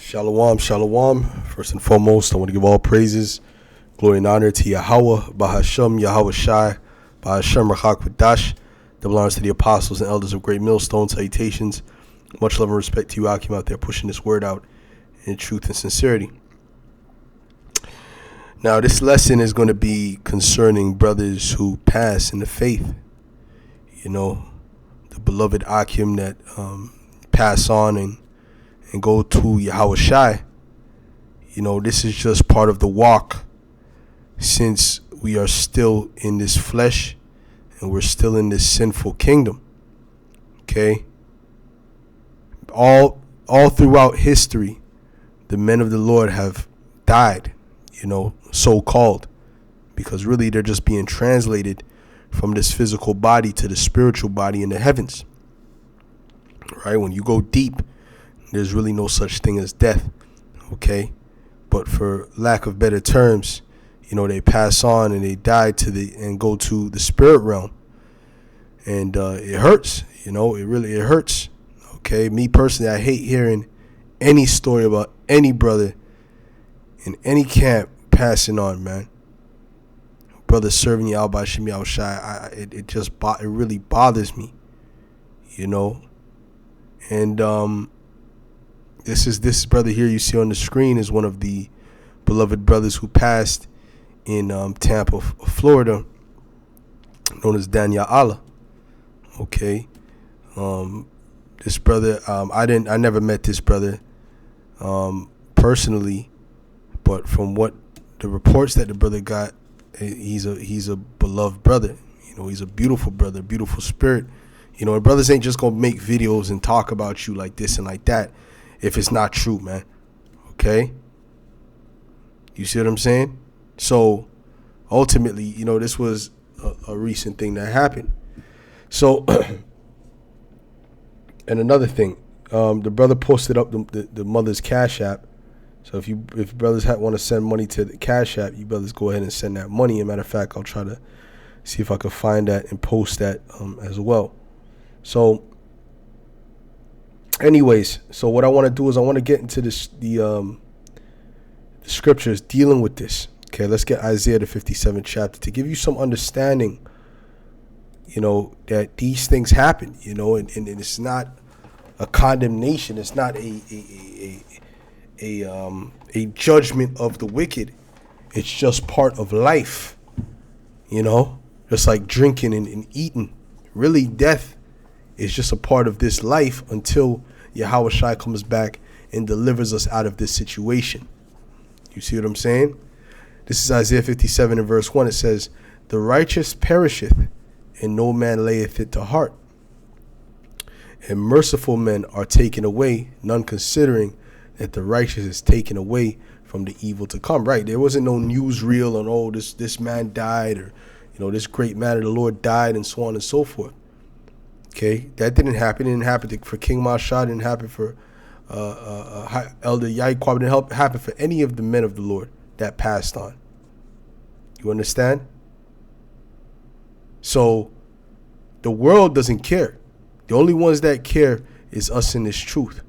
Shalom, shalom. First and foremost, I want to give all praises, glory, and honor to Yahweh, Bahashem, Yahweh Shai, Bahashem, Rachak V'dash. Double honors to the apostles and elders of Great Millstone. Salutations. Much love and respect to you, Akim, out there pushing this word out in truth and sincerity. Now, this lesson is going to be concerning brothers who pass in the faith. You know, the beloved Akim that pass on and go to Yahweh Shai. You know, this is just part of the walk, since we are still in this flesh and we're still in this sinful kingdom. Okay? All throughout history, the men of the Lord have died, you know, so-called, because really they're just being translated from this physical body to the spiritual body in the heavens. Right? When you go deep, there's really no such thing as death, okay? But for lack of better terms, you know, they pass on and they die and go to the spirit realm. And it hurts, you know, it hurts, okay? Me personally, I hate hearing any story about any brother in any camp passing on, man. Brother serving you out by Shemi Al Shai, it really bothers me, you know? And this brother here you see on the screen is one of the beloved brothers who passed in Tampa, Florida, known as Daniel Allah. Okay, this brother, I never met this brother personally, but from what the reports that the brother got, he's a beloved brother. You know, he's a beautiful brother, beautiful spirit. You know, and brothers ain't just gonna make videos and talk about you like this and like that if it's not true, man. Okay? You see what I'm saying? So, ultimately, you know, this was a recent thing that happened. So, and another thing, the brother posted up the mother's Cash App. So if brothers want to send money to the Cash App, you brothers go ahead and send that money. As a matter of fact, I'll try to see if I can find that and post that as well. So, anyways, so what I want to do is I want to get into the scriptures dealing with this. Okay, let's get Isaiah the 57th chapter to give you some understanding, you know, that these things happen, you know, and it's not a condemnation. It's not a judgment of the wicked. It's just part of life, you know, just like drinking and eating. Really, death is just a part of this life until Yahweh Shai comes back and delivers us out of this situation. You see what I'm saying? This is Isaiah 57 and verse 1. It says, "The righteous perisheth, and no man layeth it to heart. And merciful men are taken away, none considering that the righteous is taken away from the evil to come." Right? There wasn't no newsreel on, oh, this man died, or, you know, this great man of the Lord died, and so on and so forth. Okay, that didn't happen. It didn't happen for King Mashah. It didn't happen for Elder Yaquab. It didn't happen for any of the men of the Lord that passed on. You understand? So the world doesn't care. The only ones that care is us in this truth.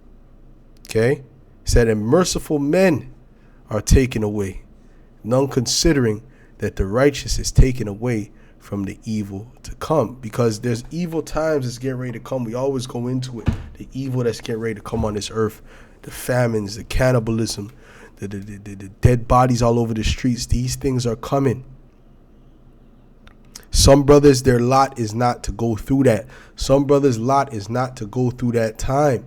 Okay? It said, "And merciful men are taken away, none considering that the righteous is taken away from the evil to come." Because there's evil times that's getting ready to come. We always go into it. The evil that's getting ready to come on this earth, the famines, the cannibalism, the dead bodies all over the streets. These things are coming. Some brothers, their lot is not to go through that. Some brothers' lot is not to go through that time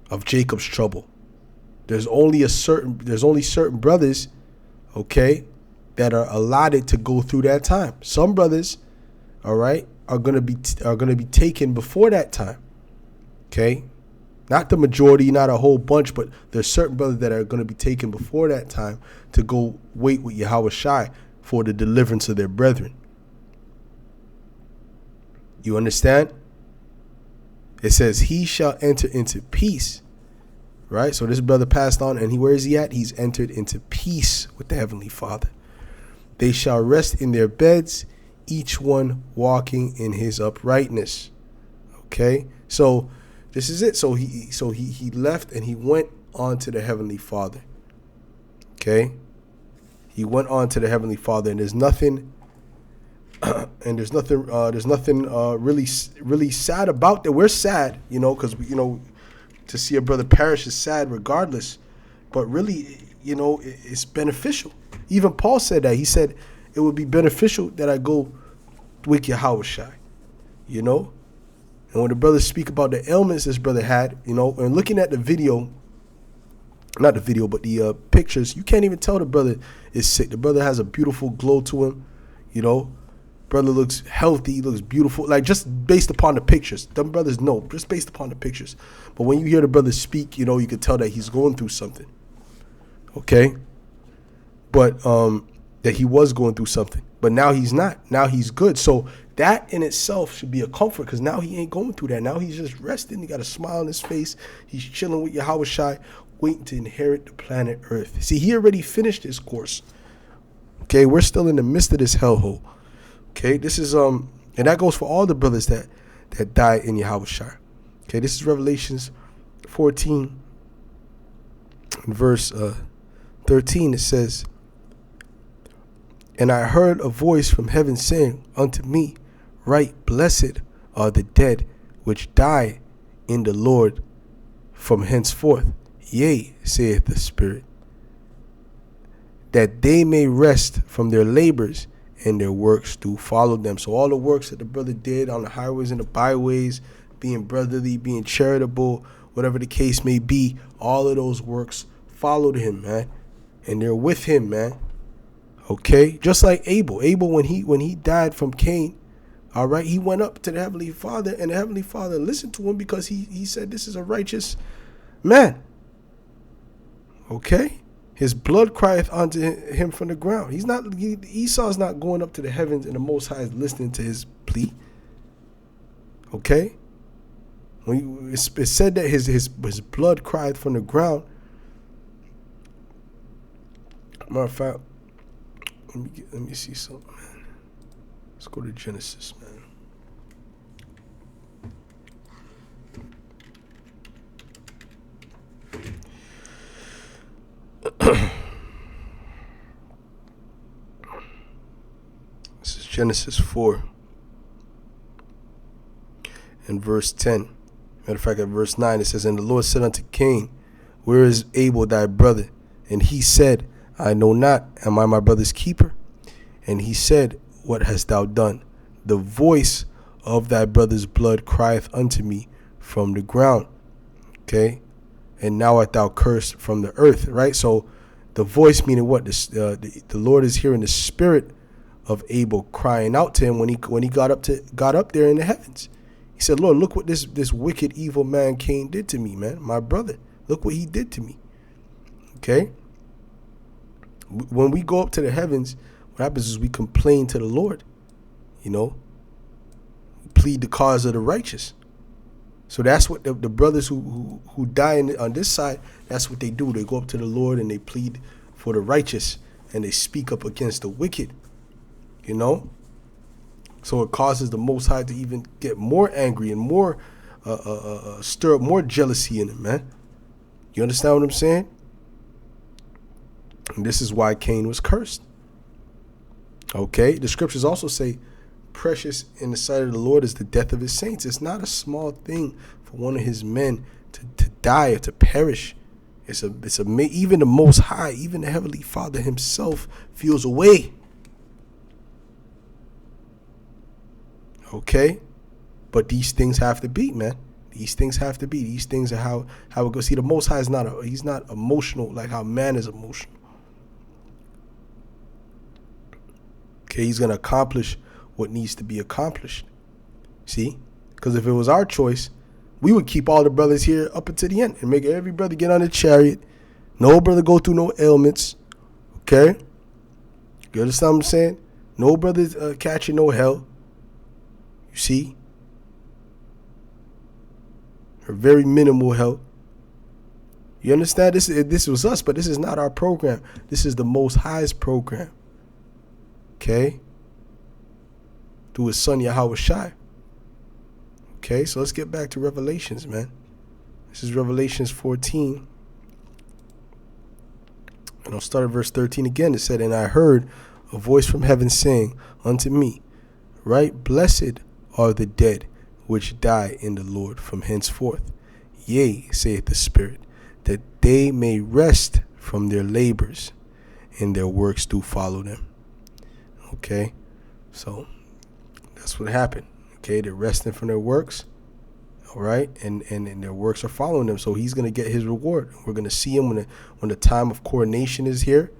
of Jacob's trouble. There's only certain brothers, okay, that are allotted to go through that time. Some brothers, all right, are gonna be taken before that time. Okay, not the majority, not a whole bunch, but there's certain brothers that are gonna be taken before that time to go wait with Yahweh Shai for the deliverance of their brethren. You understand? It says, "He shall enter into peace." Right? So this brother passed on, and where is he at? He's entered into peace with the Heavenly Father. "They shall rest in their beds, each one walking in his uprightness." Okay? So this is it. So he left and he went on to the Heavenly Father. Okay? He went on to the Heavenly Father, and there's nothing really sad about that. We're sad, because to see a brother perish is sad regardless, but really, it's beneficial. Even Paul said that. He said it would be beneficial that I go with Yahushua, And when the brothers speak about the ailments this brother had, and looking at the video, not the video, but the pictures, you can't even tell the brother is sick. The brother has a beautiful glow to him, Brother looks healthy, he looks beautiful, like just based upon the pictures. Them brothers know, just based upon the pictures. But when you hear the brother speak, you can tell that he's going through something. Okay? But that he was going through something. But now he's not. Now he's good. So that in itself should be a comfort, because now he ain't going through that. Now he's just resting. He got a smile on his face. He's chilling with Yahushua, waiting to inherit the planet Earth. See, he already finished his course. Okay? We're still in the midst of this hellhole. Okay, this is and that goes for all the brothers that died in Yahushua. Okay, this is Revelations 14, verse 13. It says, "And I heard a voice from heaven saying unto me, Right, blessed are the dead which die in the Lord from henceforth. Yea, saith the Spirit, that they may rest from their labors, and their works do follow them." So all the works that the brother did on the highways and the byways, being brotherly, being charitable, whatever the case may be, all of those works followed him, man. And they're with him, man. Okay? Just like Abel. Abel, when he died from Cain, all right, he went up to the Heavenly Father, and the Heavenly Father listened to him because he said, this is a righteous man. Okay? His blood crieth unto him from the ground. Esau's not going up to the heavens, and the Most High is listening to his plea. Okay? It's said that his blood crieth from the ground. Matter of fact, let me see something, man. Let's go to Genesis, man. This is Genesis 4 and verse 10. Matter of fact, at verse 9 it says, "And the Lord said unto Cain, Where is Abel thy brother? And he said, I know not. Am I my brother's keeper? And he said, What hast thou done? The voice of thy brother's blood crieth unto me from the ground." Okay? "And now art thou cursed from the earth." Right? So the voice meaning what? The Lord is hearing the spirit of Abel crying out to him when he got up there in the heavens. He said, "Lord, look what this wicked, evil man Cain did to me, man. My brother. Look what he did to me." Okay? When we go up to the heavens, what happens is we complain to the Lord. We plead the cause of the righteous. So that's what the brothers who die on this side, that's what they do. They go up to the Lord and they plead for the righteous, and they speak up against the wicked. So it causes the Most High to even get more angry and more stir up more jealousy in him, man. You understand what I'm saying? And this is why Cain was cursed. Okay? The scriptures also say, precious in the sight of the Lord is the death of his saints. It's not a small thing for one of his men to die or to perish. Even the Most High, even the Heavenly Father himself feels away. Okay? But these things have to be, man. These things have to be. These things are how it goes. See, the Most High he's not emotional like how man is emotional. Okay, he's going to accomplish what needs to be accomplished. See? Because if it was our choice, we would keep all the brothers here up until the end and make every brother get on the chariot. No brother go through no ailments. Okay? You understand what I'm saying? No brothers catching no hell. You see? Or very minimal hell. You understand? This was us, but this is not our program. This is the Most High's program. Okay? Through his son Yahushua. Okay, so let's get back to Revelations, man. This is Revelations 14 And I'll start at verse 13 again. It said, "And I heard a voice from heaven saying unto me, Right, blessed are the dead which die in the Lord from henceforth. Yea, saith the Spirit, that they may rest from their labors, and their works do follow them." Okay, so that's what happened. Okay, they're resting from their works. All right, and their works are following them. So he's going to get his reward. We're going to see him when the time of coronation is here.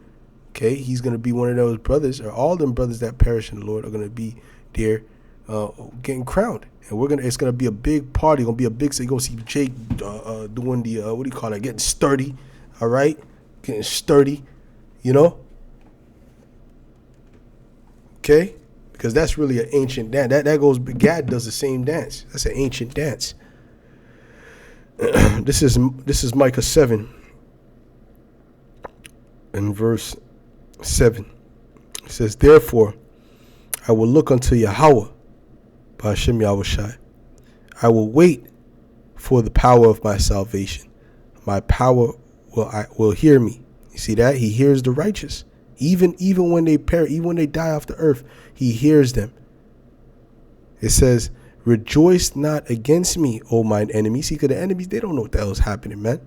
Okay, he's going to be one of those brothers, or all them brothers that perish in the Lord are going to be there getting crowned. And it's going to be a big party. Going to be a big, so you're going to see Jake doing the, what do you call it, getting sturdy. All right, getting sturdy, you know. Okay, because that's really an ancient dance. That goes, Gad does the same dance. That's an ancient dance. This is Micah 7 and verse 7. It says, "Therefore I will look unto Yahweh, by Hashem Yahushai. I will wait for the power of my salvation. My power will hear me." You see that? He hears the righteous. Even when they perish, even when they die off the earth, he hears them. It says, "Rejoice not against me, O mine enemies." See, because the enemies, they don't know what the hell is happening, man.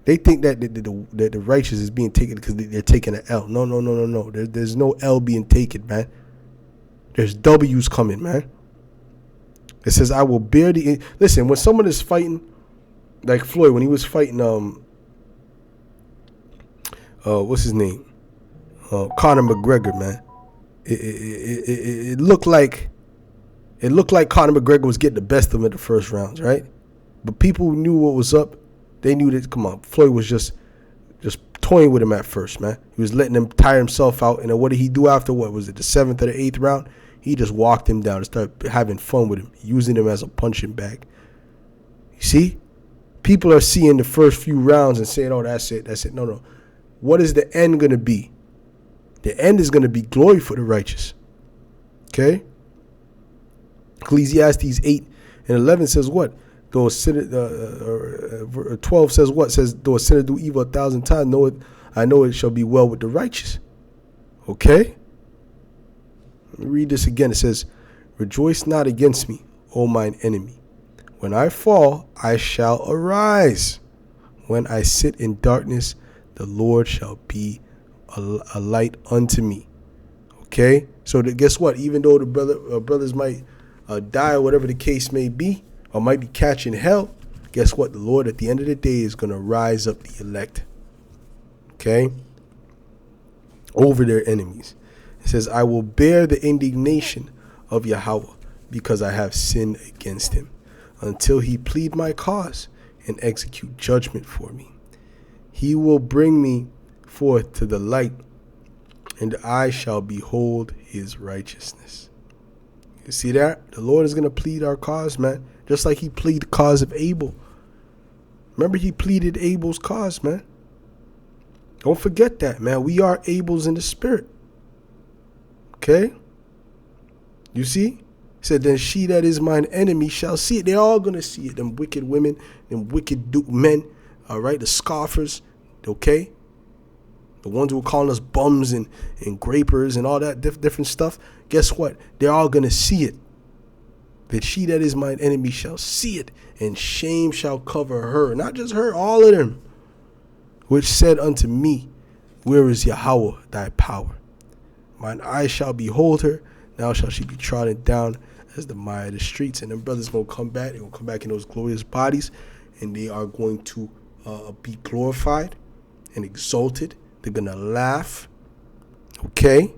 They think that the righteous is being taken because they're taking an L. No. There's no L being taken, man. There's W's coming, man. It says, "I will bear the..." Listen, when someone is fighting, like Floyd, when he was fighting, what's his name? Conor McGregor, man. It looked like Conor McGregor was getting the best of him in the first rounds, right? But people knew what was up. They knew that, come on, Floyd was just toying with him at first, man. He was letting him tire himself out. And then what did he do after, what was it, the 7th or the 8th round? He just walked him down and started having fun with him, using him as a punching bag. You see? People are seeing the first few rounds and saying, "Oh, that's it. No. What is the end going to be? The end is going to be glory for the righteous. Okay? Ecclesiastes 8 and 11 says what? Though a sinner, 12 says what? Says, "Though a sinner do evil 1,000 times, I know it shall be well with the righteous." Okay? Let me read this again. It says, "Rejoice not against me, O mine enemy. When I fall, I shall arise. When I sit in darkness, the Lord shall be a light unto me." Okay? So guess what? Even though the brothers might die or whatever the case may be, or might be catching hell, guess what? The Lord at the end of the day is going to rise up the elect. Okay? Over their enemies. It says, "I will bear the indignation of Yahweh because I have sinned against him, until he plead my cause and execute judgment for me. He will bring me forth to the light, and I shall behold his righteousness." You see that? The Lord is going to plead our cause, man. Just like he pleaded the cause of Abel. Remember, he pleaded Abel's cause, man. Don't forget that, man. We are Abel's in the spirit. Okay? You see? He said, "Then she that is mine enemy shall see it." They're all going to see it. Them wicked women, them wicked men, all right? The scoffers, okay? The ones who were calling us bums and grapers and all that different stuff. Guess what? They're all going to see it. "That she that is mine enemy shall see it, and shame shall cover her." Not just her, all of them. "Which said unto me, Where is Yahweh thy power? Mine eyes shall behold her, now shall she be trodden down as the mire of the streets." And them brothers going to come back. They're going to come back in those glorious bodies, and they are going to be glorified and exalted. They're going to laugh. Okay?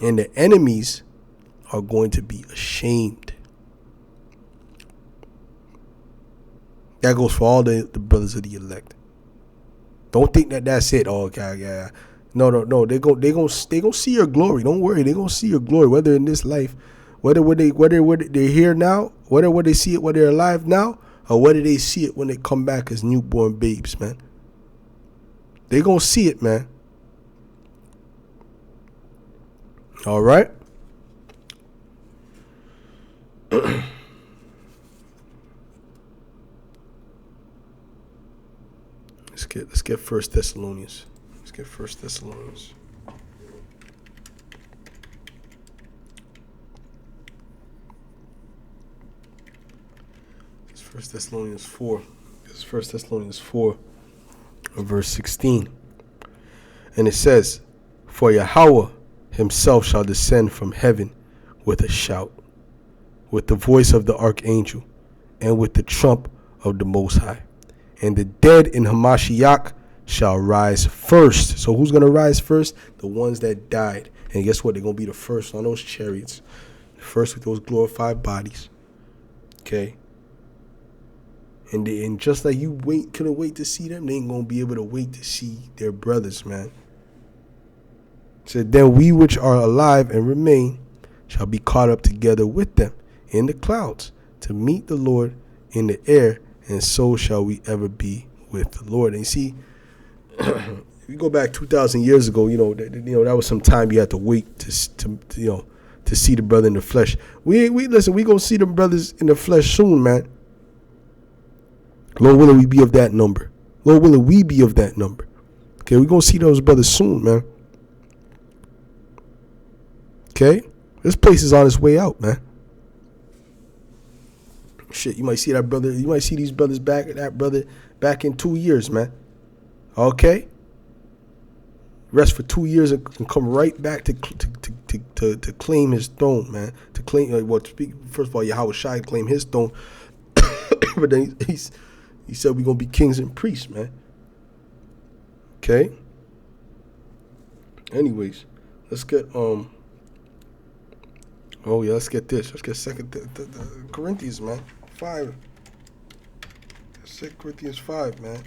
And the enemies are going to be ashamed. That goes for all the brothers of the elect. Don't think that that's it. Oh, okay, yeah. No. They gonna see your glory. Don't worry. They gonna see your glory, whether in this life, whether they're here now, whether they see it when they're alive now, or whether they see it when they come back as newborn babes, man. They gonna see it, man. All right. Let's get First Thessalonians. Let's get First Thessalonians. It's First Thessalonians 4. It's First Thessalonians 4, verse 16. And it says, "For Yahweh himself shall descend from heaven with a shout, with the voice of the archangel, and with the trump of the Most High. And the dead in Hamashiach shall rise first." So who's going to rise first? The ones that died. And guess what? They're going to be the first on those chariots. The first with those glorified bodies. Okay? And just like you couldn't wait to see them, they ain't going to be able to wait to see their brothers, man. So then we which are alive and remain shall be caught up together with them in the clouds to meet the Lord in the air, and so shall we ever be with the Lord. And you see, if you go back 2,000 years ago, that was some time you had to wait to see the brother in the flesh. We gonna see them brothers in the flesh soon, man. Lord willing, we be of that number. Lord willing, we be of that number. Okay, we gonna see those brothers soon, man. Okay, this place is on its way out, man. Shit, you might see that brother. You might see these brothers back. That brother back in 2 years, man. Okay. Rest for 2 years and come right back to claim his throne, man. To claim, first of all, Yahweh Shai claim his throne, but then he said we're gonna be kings and priests, man. Okay. Anyways, let's get let's get this. Let's get Second Corinthians, man. 5. 2 Corinthians 5, man.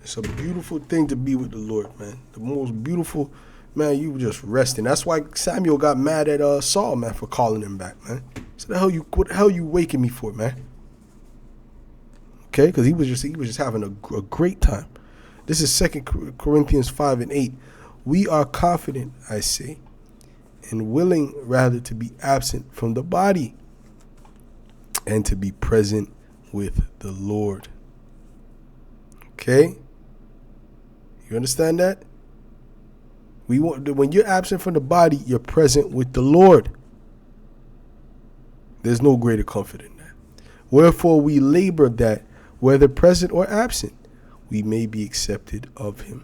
It's a beautiful thing to be with the Lord, man. The most beautiful, man. You were just resting. That's why Samuel got mad at Saul, man, for calling him back, man. So what the hell you waking me for, man? Okay, because he was just having a great time. This is 2 Corinthians 5 and 8. "We are confident, I say, and willing rather to be absent from the body and to be present with the Lord." Okay? You understand that? When you're absent from the body, you're present with the Lord. There's no greater comfort in that. "Wherefore we labor that, whether present or absent, we may be accepted of him."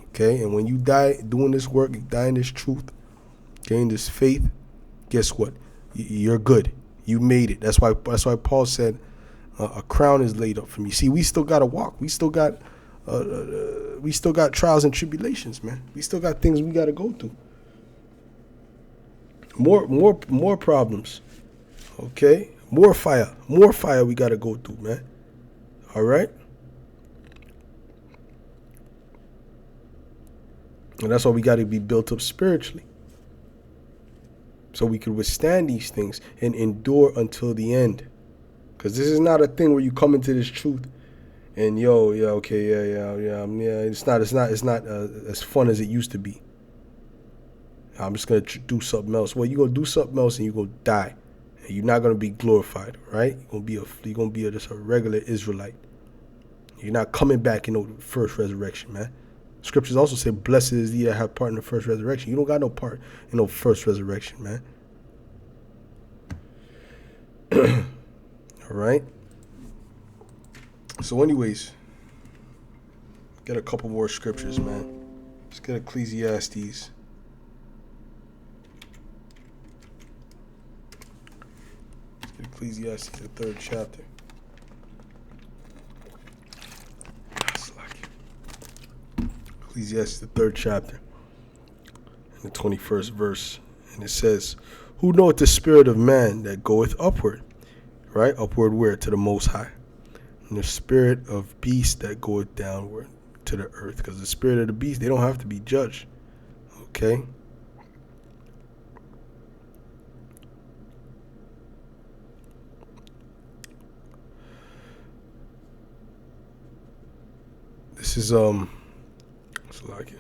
Okay? And when you die doing this work, you die in this truth, gain this faith, guess what? You're good. You made it. That's why Paul said a crown is laid up for me. See, we still got to walk. We still got trials and tribulations, man. We still got things we got to go through. More problems. Okay? More fire we got to go through, man. All right? And that's why we got to be built up spiritually, so we can withstand these things and endure until the end. Because this is not a thing where you come into this truth and it's not as fun as it used to be. I'm just gonna do something else. Well, you're gonna do something else and you're gonna die, and you're not gonna be glorified, right? You're gonna be just a regular Israelite. You're not coming back in the first resurrection, man. Scriptures also say, "Blessed is he that have part in the first resurrection." You don't got no part in no first resurrection, man. All right. So anyways, get a couple more scriptures, man. Let's get Ecclesiastes. Ecclesiastes, the 3rd chapter. Ecclesiastes, the 3rd chapter, and the 21st verse. And it says, "Who knoweth the spirit of man that goeth upward?" Right? Upward where? To the Most High. "And the spirit of beast that goeth downward to the earth." Because the spirit of the beast, they don't have to be judged. Okay? This is it's like it.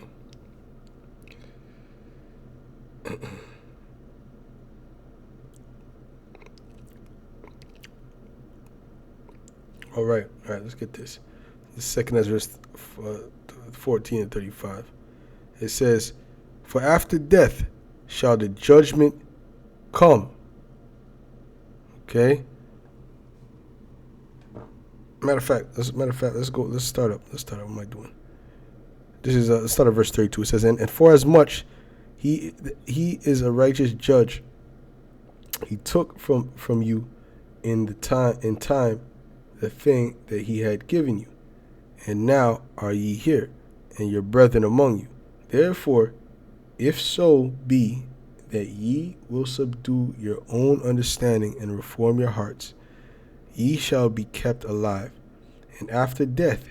All right, let's get this. The second Ezra 14 and 35. It says, "For after death shall the judgment come." Okay. Matter of fact, let's go. Let's start up. What am I doing? This is let's start at verse 32. It says, "And for as much he is a righteous judge, he took from you in time the thing that he had given you, and now are ye here, and your brethren among you. Therefore, if so be that ye will subdue your own understanding and reform your hearts, ye shall be kept alive, and after death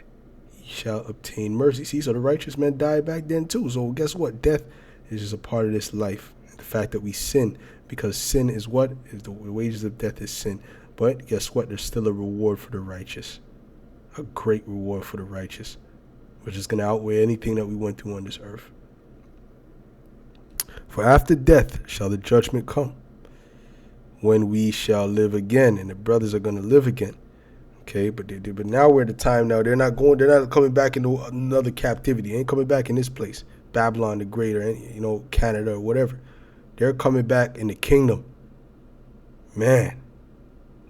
ye shall obtain mercy." See, so the righteous men died back then too. So guess what? Death is just a part of this life. The fact that we sin, because sin is what? Is the wages of death is sin. But guess what? There's still a reward for the righteous. A great reward for the righteous, which is going to outweigh anything that we went through on this earth. "For after death shall the judgment come, when we shall live again," and the brothers are going to live again. Okay, but now we're at the time now. They're not coming back into another captivity. They ain't coming back in this place, Babylon the Great, or Canada or whatever. They're coming back in the kingdom. Man,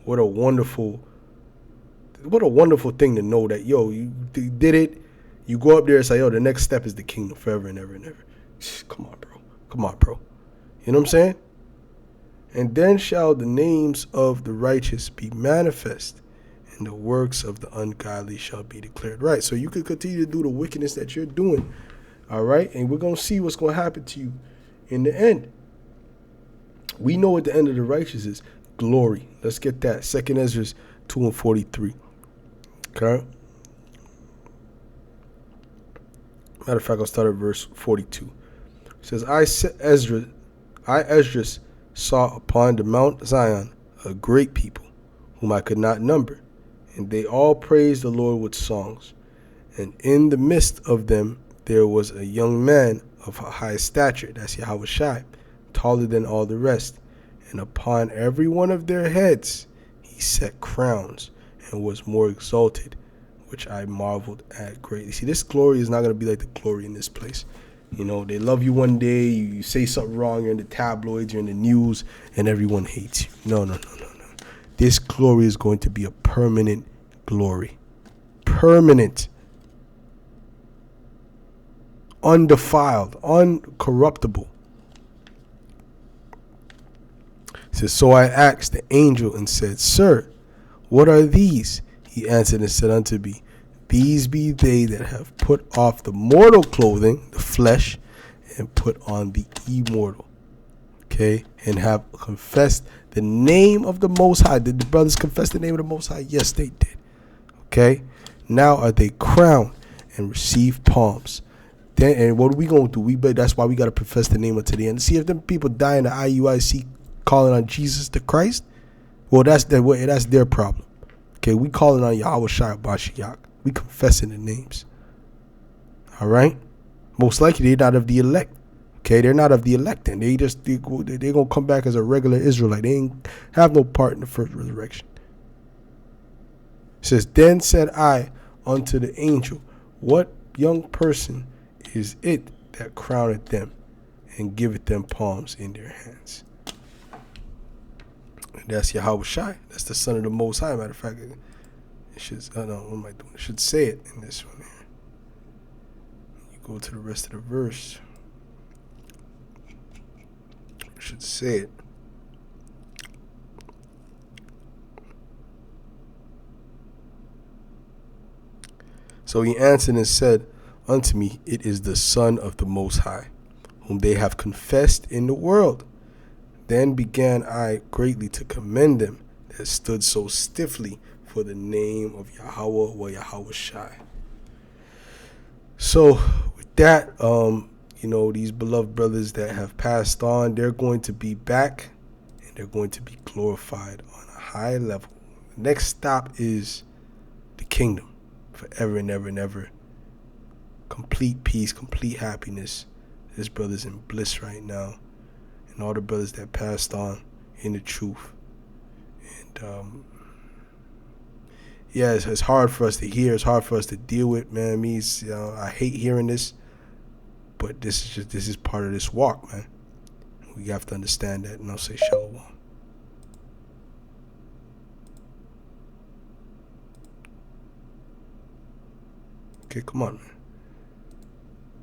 what a wonderful thing to know that, you did it. You go up there and say, the next step is the kingdom forever and ever and ever. Come on, bro. You know what I'm saying? "And then shall the names of the righteous be manifest, and the works of the ungodly shall be declared." Right, so you could continue to do the wickedness that you're doing, all right? And we're going to see what's going to happen to you in the end. We know what the end of the righteous is. Glory. Let's get that. 2 Ezra 2 and 43. Okay? Matter of fact, I'll start at verse 42. It says, I, Esdras, saw upon the Mount Zion a great people, whom I could not number, and they all praised the Lord with songs. And in the midst of them there was a young man of a high stature, that's Yahushua, taller than all the rest. And upon every one of their heads he set crowns, and was more exalted, which I marveled at greatly. See, this glory is not going to be like the glory in this place. They love you one day, you say something wrong, you're in the tabloids, you're in the news, and everyone hates you. No. This glory is going to be a permanent glory. Permanent. Undefiled. Uncorruptible. It says, so I asked the angel and said, Sir, what are these? He answered and said unto me, These be they that have put off the mortal clothing, the flesh, and put on the immortal. Okay? And have confessed the name of the Most High. Did the brothers confess the name of the Most High? Yes, they did. Okay? Now are they crowned and receive palms. Then, and what are we going to do? That's why we got to profess the name unto the end. See, if them people die in the IUIC calling on Jesus the Christ, well, that's their problem. Okay, we calling on Yahweh Shai Bashiach. We confessing the names. All right? Most likely they're not of the elect. Okay, they're not of the elect, and they're going to come back as a regular Israelite. They ain't have no part in the first resurrection. It says, Then said I unto the angel, What young person is it that crowneth them and giveth them palms in their hands? That's Yahweh Shai. That's the Son of the Most High. Matter of fact, it should. What am I doing? I should say it in this one here. You go to the rest of the verse. I should say it. So he answered and said unto me, It is the Son of the Most High, whom they have confessed in the world. Then began I greatly to commend them that stood so stiffly for the name of Yahweh or Yahweh Shai. So with that, these beloved brothers that have passed on, they're going to be back and they're going to be glorified on a high level. The next stop is the kingdom forever and ever and ever. Complete peace, complete happiness. This brother's in bliss right now. And all the brothers that passed on in the truth. yeah, it's hard for us to hear. It's hard for us to deal with, man. I hate hearing this, but this is part of this walk, man. We have to understand that. And I'll say shalom. Okay, come on, man.